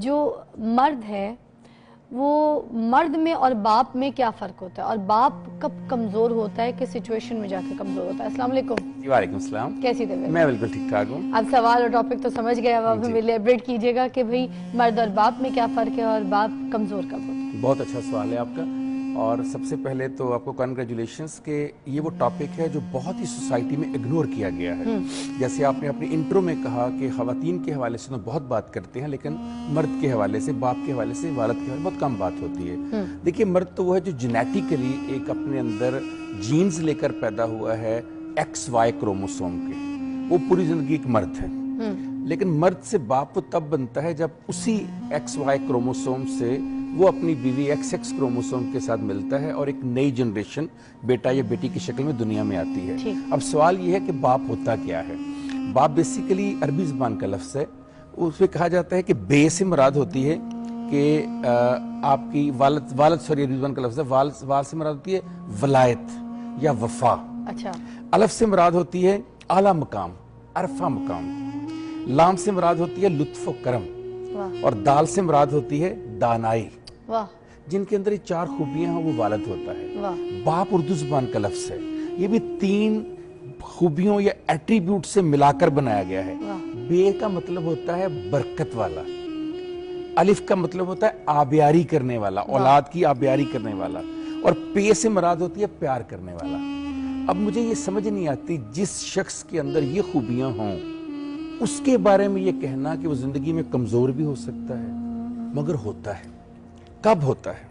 جو مرد ہے وہ مرد میں اور باپ میں کیا فرق ہوتا ہے اور باپ کب کمزور ہوتا ہے کس سچویشن میں جا کے کمزور ہوتا ہے؟ السلام علیکم۔ وعلیکم السلام۔ کیسی طبیعت؟ میں بالکل ٹھیک ٹھاک ہوں۔ اب سوال اور ٹاپک تو سمجھ گئے، اب آپ ہمیں لیبریٹ کیجئے گا کہ بھئی مرد اور باپ میں کیا فرق ہے اور باپ کمزور کب ہوتا ہے؟ بہت اچھا سوال ہے آپ کا، اور سب سے پہلے تو آپ کو کنگریچولیشنز کہ یہ وہ ٹاپک ہے جو بہت ہی سوسائٹی میں اگنور کیا گیا ہے۔ جیسے آپ نے اپنی انٹرو میں کہا کہ خواتین کے حوالے سے تو بہت بات کرتے ہیں، لیکن مرد کے حوالے سے، باپ کے حوالے سے، والد کے حوالے سے بہت کم بات ہوتی ہے۔ دیکھیے، مرد تو وہ ہے جو جینیٹیکلی ایک اپنے اندر جینز لے کر پیدا ہوا ہے ایکس وائی کروموسوم کے، وہ پوری زندگی ایک مرد ہے۔ لیکن مرد سے باپ وہ تب بنتا ہے جب اسی ایکس وائی کروموسوم سے وہ اپنی بیوی ایکس ایکس کروموسوم کے ساتھ ملتا ہے اور ایک نئی جنریشن بیٹا یا بیٹی کی شکل میں دنیا میں آتی ہے۔ اب سوال یہ ہے کہ باپ ہوتا کیا ہے؟ باپ بیسیکلی عربی زبان کا لفظ ہے، اس میں کہا جاتا ہے کہ بے سے مراد ہوتی ہے کہ آپ کی والد عربی زبان کا لفظ ہے، وال سے مراد ہوتی ہے ولایت یا وفا۔ اچھا۔ الف سے مراد ہوتی ہے اعلیٰ مقام، عرفہ مقام۔ لام سے مراد ہوتی ہے لطف و کرم، اور دال سے مراد ہوتی ہے دانائی۔ جن کے اندر یہ چار خوبیاں ہیں وہ والد ہوتا ہے۔ باپ اردو زبان کا لفظ ہے، یہ بھی تین خوبیوں یا ایٹریبیوٹ سے ملا کر بنایا گیا ہے۔ بے کا مطلب ہوتا ہے برکت والا، الف کا مطلب ہوتا ہے آبیاری کرنے والا، اولاد کی آبیاری کرنے والا، اور پے سے مراد ہوتی ہے پیار کرنے والا۔ اب مجھے یہ سمجھ نہیں آتی جس شخص کے اندر یہ خوبیاں ہوں اس کے بارے میں یہ کہنا کہ وہ زندگی میں کمزور بھی ہو سکتا ہے، مگر ہوتا ہے۔ کب ہوتا ہے؟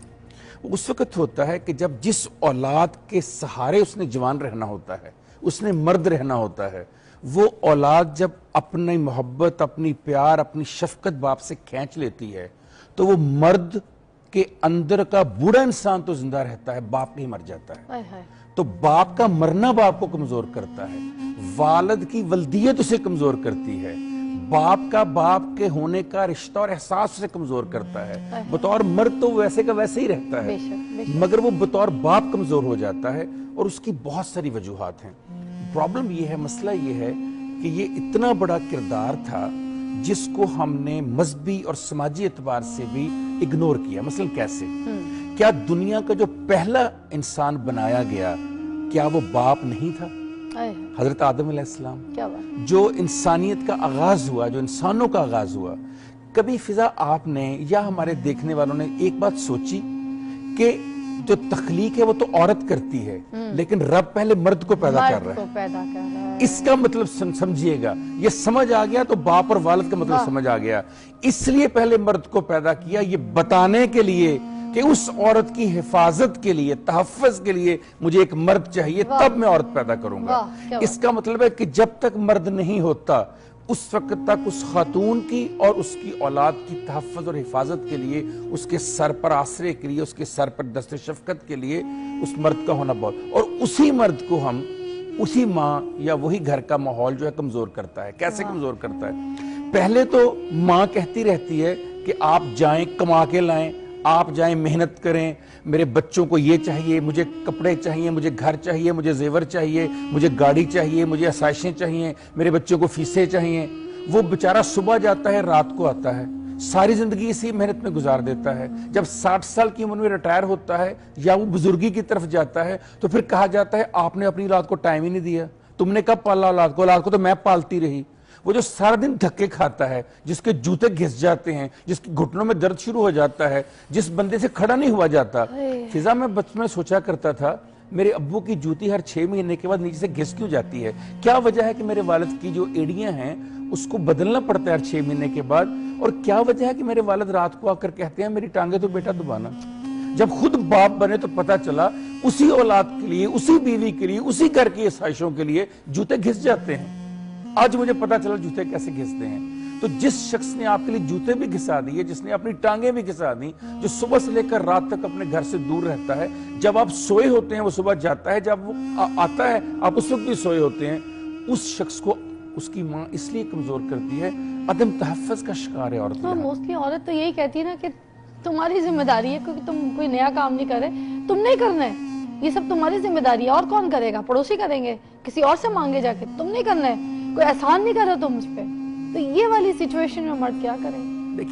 اس وقت ہوتا ہے کہ جب جس اولاد کے سہارے اس نے جوان رہنا ہوتا ہے، اس نے مرد رہنا ہوتا ہے، وہ اولاد جب اپنی محبت، اپنی پیار، اپنی شفقت باپ سے کھینچ لیتی ہے تو وہ مرد کے اندر کا بوڑھا انسان تو زندہ رہتا ہے، باپ نہیں مر جاتا ہے۔ تو باپ کا مرنا باپ کو کمزور کرتا ہے، والد کی ولدیت اسے کمزور کرتی ہے، باپ کا باپ کے ہونے کا رشتہ اور احساس اسے کمزور کرتا ہے۔ بطور مرد تو ویسے کا ویسے ہی رہتا ہے، مگر وہ بطور باپ کمزور ہو جاتا ہے، اور اس کی بہت ساری وجوہات ہیں۔ پرابلم یہ ہے، مسئلہ یہ ہے کہ یہ اتنا بڑا کردار تھا جس کو ہم نے مذہبی اور سماجی اعتبار سے بھی اگنور کیا۔ مثلا کیسے؟ کیا دنیا کا جو پہلا انسان بنایا گیا کیا وہ باپ نہیں تھا؟ حضرت آدم علیہ السلام، جو انسانیت کا آغاز ہوا، جو انسانوں کا آغاز ہوا۔ کبھی فضا آپ نے یا ہمارے دیکھنے والوں نے ایک بات سوچی کہ جو تخلیق ہے وہ تو عورت کرتی ہے، لیکن رب پہلے مرد کو پیدا کر رہا ہے۔ اس کا مطلب سمجھیے گا، یہ سمجھ آ گیا تو باپ اور والد کا مطلب سمجھ آ گیا۔ اس لیے پہلے مرد کو پیدا کیا، یہ بتانے کے لیے کہ اس عورت کی حفاظت کے لیے، تحفظ کے لیے مجھے ایک مرد چاہیے، تب میں عورت پیدا کروں گا۔ اس کا مطلب ہے کہ جب تک مرد نہیں ہوتا اس وقت تک اس خاتون کی اور اس کی اولاد کی تحفظ اور حفاظت کے لیے، اس کے سر پر آسرے کے لیے، اس کے سر پر دست شفقت کے لیے اس مرد کا ہونا بہت، اور اسی مرد کو ہم اسی ماں یا وہی گھر کا ماحول جو ہے کمزور کرتا ہے۔ کیسے کمزور کرتا ہے؟ پہلے تو ماں کہتی رہتی ہے کہ آپ جائیں کما کے لائیں، آپ جائیں محنت کریں، میرے بچوں کو یہ چاہیے، مجھے کپڑے چاہیے، مجھے گھر چاہیے، مجھے زیور چاہیے، مجھے گاڑی چاہیے، مجھے آسائشیں چاہیے، میرے بچوں کو فیسیں چاہیے۔ وہ بیچارہ صبح جاتا ہے، رات کو آتا ہے، ساری زندگی اسی محنت میں گزار دیتا ہے۔ جب 60 سال کی عمر میں ریٹائر ہوتا ہے یا وہ بزرگی کی طرف جاتا ہے تو پھر کہا جاتا ہے آپ نے اپنی اولاد کو ٹائم ہی نہیں دیا، تم نے کب پالا اولاد کو؟ اولاد کو تو میں پالتی رہی۔ وہ جو سارا دن دھکے کھاتا ہے، جس کے جوتے گھس جاتے ہیں، جس کے گھٹنوں میں درد شروع ہو جاتا ہے، جس بندے سے کھڑا نہیں ہوا جاتا۔ فضا، میں بچپن میں سوچا کرتا تھا میرے ابو کی جوتی ہر 6 مہینے کے بعد نیچے سے گھس کیوں جاتی ہے؟ کیا وجہ ہے کہ میرے والد کی جو ایڑیاں ہیں اس کو بدلنا پڑتا ہے ہر 6 مہینے کے بعد؟ اور کیا وجہ ہے کہ میرے والد رات کو آ کر کہتے ہیں میری ٹانگیں تو بیٹا دبانا؟ جب خود باپ بنے تو پتا چلا اسی اولاد کے لیے، اسی بیوی کے لیے، اسی گھر کی آسائشوں کے لیے جوتے گھس جاتے ہیں۔ آج مجھے پتا چلا جوتے کیسے گھستے ہیں۔ تو جس شخص نے آپ کے لیے جوتے بھی گھسا دیے، جس نے اپنی ٹانگیں بھی گھسا دی، جو صبح سے لے کر رات تک اپنے گھر سے دور رہتا ہے، جب آپ سوئے ہوتے ہیں وہ صبح جاتا ہے، جب وہ آتا ہے آپ اس وقت بھی سوئے ہوتے ہیں، اس شخص کو اس کی ماں اس لیے کمزور کرتی ہے، عدم تحفظ کا شکار ہے عورت۔ موسٹلی عورت تو یہی کہتی ہے نا کہ تمہاری ذمہ داری ہے، کیونکہ تم کوئی نیا کام نہیں کر رہے، تم نہیں کرنا ہے، یہ سب تمہاری ذمہ داری ہے، اور کون کرے گا؟ پڑوسی کریں گے، کسی اور سے مانگے جا کے، تم نہیں کرنا ہے، کوئی احسان نہیں کر رہا تم مجھ پہ۔ تو یہ والی سچویشن میں مرد کیا کرے؟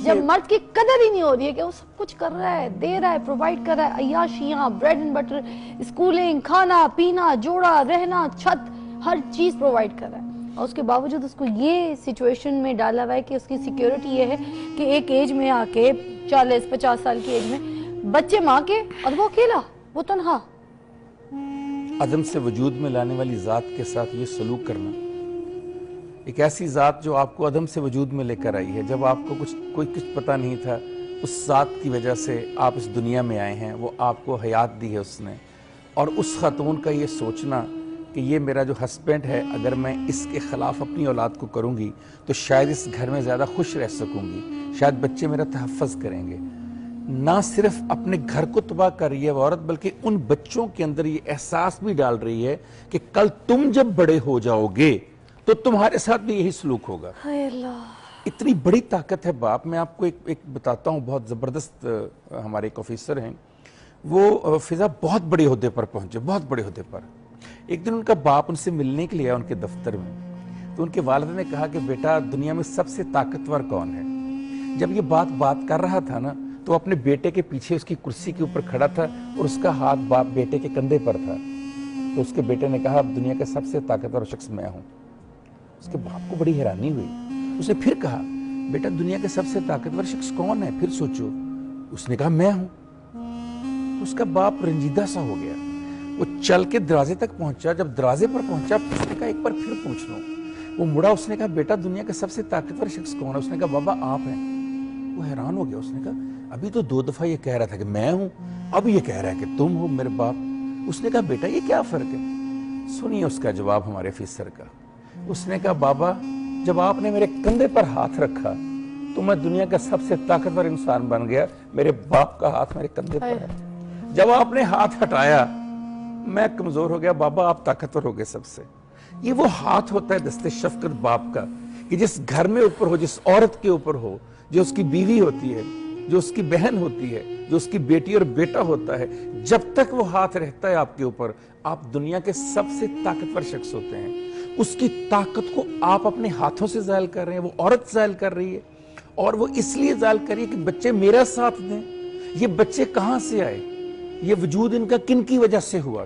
جب مرد کی قدر ہی نہیں ہو رہی ہے کہ وہ سب کچھ کر رہا ہے, دے رہا ہے, پرووائڈ کر رہا ہے, عیاشیاں, بریڈ اینڈ بٹر, اسکولنگ, کھانا پینا, جوڑا, رہنا, چھت, ہر چیز پرووائڈ کر رہا ہے, اور اس کے باوجود اس کو یہ سچویشن میں ڈالا ہوا ہے کہ اس کی سیکیورٹی یہ ہے کہ ایک ایج میں آ کے 40-50 سال کی ایج میں بچے ماں کے, اور وہ اکیلا, وہ تنہا. عدم سے وجود میں لانے والی ذات کے ساتھ یہ سلوک کرنا, ایک ایسی ذات جو آپ کو عدم سے وجود میں لے کر آئی ہے, جب آپ کو کوئی کچھ پتہ نہیں تھا, اس ذات کی وجہ سے آپ اس دنیا میں آئے ہیں, وہ آپ کو حیات دی ہے اس نے, اور اس خاتون کا یہ سوچنا کہ یہ میرا جو ہسبینڈ ہے, اگر میں اس کے خلاف اپنی اولاد کو کروں گی تو شاید اس گھر میں زیادہ خوش رہ سکوں گی, شاید بچے میرا تحفظ کریں گے. نہ صرف اپنے گھر کو تباہ کر رہی ہے وہ عورت, بلکہ ان بچوں کے اندر یہ احساس بھی ڈال رہی ہے کہ کل تم جب بڑے ہو جاؤ گے تو تمہارے ساتھ بھی یہی سلوک ہوگا. ہائے اللہ, اتنی بڑی طاقت ہے باپ. میں آپ کو ایک بتاتا ہوں, بہت زبردست ہمارے ایک آفیسر ہیں, وہ فضا بہت بڑے عہدے پر پہنچے, بہت بڑے عہدے پر. ایک دن ان کا باپ ان سے ملنے کے لیے آیا ان کے دفتر میں, تو ان کے والد نے کہا کہ بیٹا دنیا میں سب سے طاقتور کون ہے. جب یہ بات کر رہا تھا نا, تو اپنے بیٹے کے پیچھے اس کی کرسی کے اوپر کھڑا تھا اور اس کا ہاتھ بیٹے کے کندھے پر تھا. تو اس کے بیٹے نے کہا اب دنیا کا سب سے طاقتور شخص میں ہوں. اس کے باپ کو بڑی حیرانی ہوئی. اس نے پھر کہا بیٹا دنیا کا سب سے طاقتور شخص کون ہے, پھر سوچو. اس نے کہا میں ہوں. اس کا باپ رنجیدہ سا ہو گیا, وہ چل کے دروازے تک پہنچا. جب دروازے پر پہنچا اس نے کہا ایک بار پھر پوچھ لوں. وہ مڑا, اس نے کہا بیٹا دنیا کا سب سے طاقتور شخص کون ہے. اس نے کہا بابا آپ ہیں. وہ حیران ہو گیا. اس نے کہا ابھی تو 2 دفعہ یہ کہہ رہا تھا کہ میں ہوں, اب یہ کہہ رہا ہے کہ تم ہو میرے باپ. اس نے کہا بیٹا یہ کیا فرق ہے. سنیے اس کا جواب ہمارے آفیسر کا. اس نے کہا بابا جب آپ نے میرے کندھے پر ہاتھ رکھا تو میں دنیا کا سب سے طاقتور انسان بن گیا. میرے باپ کا ہاتھ میرے کندھے پر ہے. جب آپ نے ہاتھ ہٹایا میں کمزور ہو گیا. بابا آپ طاقتور ہو گئے سب سے. یہ وہ ہاتھ ہوتا ہے دست شفقت باپ کا, کہ جس گھر میں اوپر ہو, جس عورت کے اوپر ہو, جو اس کی بیوی ہوتی ہے, جو اس کی بہن ہوتی ہے, جو اس کی بیٹی اور بیٹا ہوتا ہے, جب تک وہ ہاتھ رہتا ہے آپ کے اوپر, آپ دنیا کے سب سے طاقتور شخص ہوتے ہیں. اس کی طاقت کو آپ اپنے ہاتھوں سے ظاہر کر رہے ہیں, وہ عورت ظاہر کر رہی ہے, اور وہ اس لیے ظاہر کر رہی ہے کہ بچے میرا ساتھ دیں. یہ بچے کہاں سے آئے, یہ وجود ان کا کن کی وجہ سے ہوا.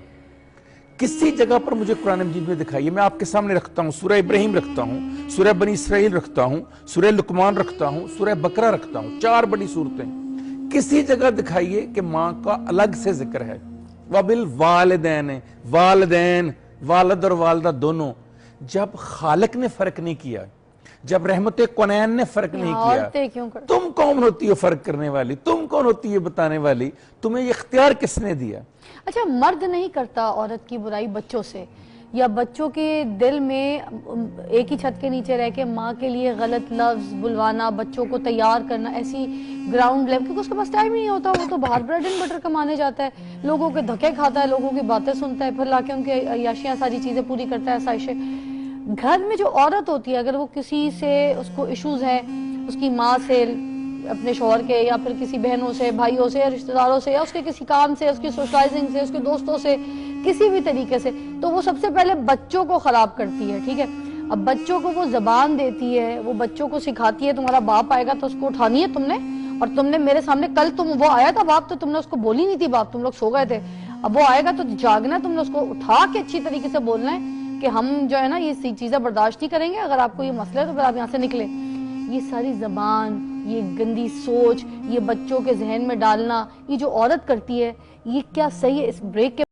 کسی جگہ پر مجھے قرآن مجید میں دکھائیے. میں آپ کے سامنے رکھتا ہوں سورہ ابراہیم رکھتا ہوں, سورہ بنی اسرائیل رکھتا ہوں, سورہ لقمان رکھتا ہوں, سورہ بقرہ رکھتا ہوں, 4 بڑی صورتیں. کسی جگہ دکھائیے کہ ماں کا الگ سے ذکر ہے. وَبِالْوَالِدَيْنِ, والدین, والد اور والدہ دونوں. جب خالق نے فرق نہیں کیا, جب رحمت کونین نے فرق نہیں کیا, تم کون ہوتی ہو فرق کرنے والی, تم کون ہوتی ہے بتانے والی, تمہیں یہ اختیار کس نے دیا. اچھا مرد نہیں کرتا عورت کی برائی بچوں سے, یا بچوں کے دل میں ایک ہی چھت کے نیچے رہ کے ماں کے لیے غلط لفظ بلوانا, بچوں کو تیار کرنا ایسی گراؤنڈ لیول, کیونکہ اس کے پاس ٹائم نہیں ہوتا, وہ تو باہر بریڈ اینڈ بٹر کمانے جاتا ہے, لوگوں کے دھکے کھاتا ہے, لوگوں کی باتیں سنتا ہے, پھر لا کے ان کے عیاشیاں ساری چیزیں پوری کرتا ہے, آسائشیں. گھر میں جو عورت ہوتی ہے اگر وہ کسی سے اس کو ایشوز ہیں, اس کی ماں سے, اپنے شوہر کے, یا پھر کسی بہنوں سے, بھائیوں سے, یا رشتہ داروں سے, یا اس کے کسی کام سے, اس کی سوشلائزنگ سے, اس کے دوستوں سے, کسی بھی طریقے سے, تو وہ سب سے پہلے بچوں کو خراب کرتی ہے. ٹھیک ہے, اب بچوں کو وہ زبان دیتی ہے, وہ بچوں کو سکھاتی ہے تمہارا باپ آئے گا تو اس کو اٹھانی ہے تم نے, اور تم نے میرے سامنے کل وہ آیا تھا باپ, تو تم نے اس کو بولی نہیں تھی باپ, تم لوگ سو گئے تھے, اب وہ آئے گا تو جاگنا, تم نے اس کو اٹھا کے اچھی طریقے سے بولنا ہے کہ ہم جو ہے نا یہ چیزیں برداشت نہیں کریں گے, اگر آپ کو یہ مسئلہ ہے تو پھر آپ یہاں سے نکلیں. یہ ساری زبان, یہ گندی سوچ, یہ بچوں کے ذہن میں ڈالنا, یہ جو عورت کرتی ہے, یہ کیا صحیح ہے. اس بریک کے